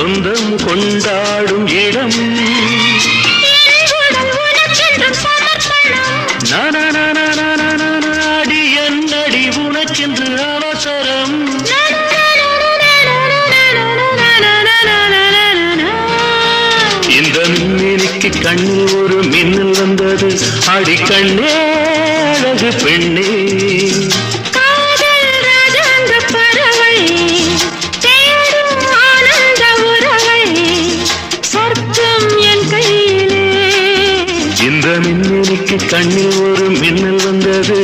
சொந்தம் கொண்டாடும் இடம் அடி என்னடி உனக்கென்று அவசரம் இந்த மின்னிக்கு கண்ணில் ஒரு மின்னல் வந்தது அடி கண்ணே அழகு பெண்ணே இந்த மின்னிக்கு கண்ணில் ஒரு மின்னல் வந்தது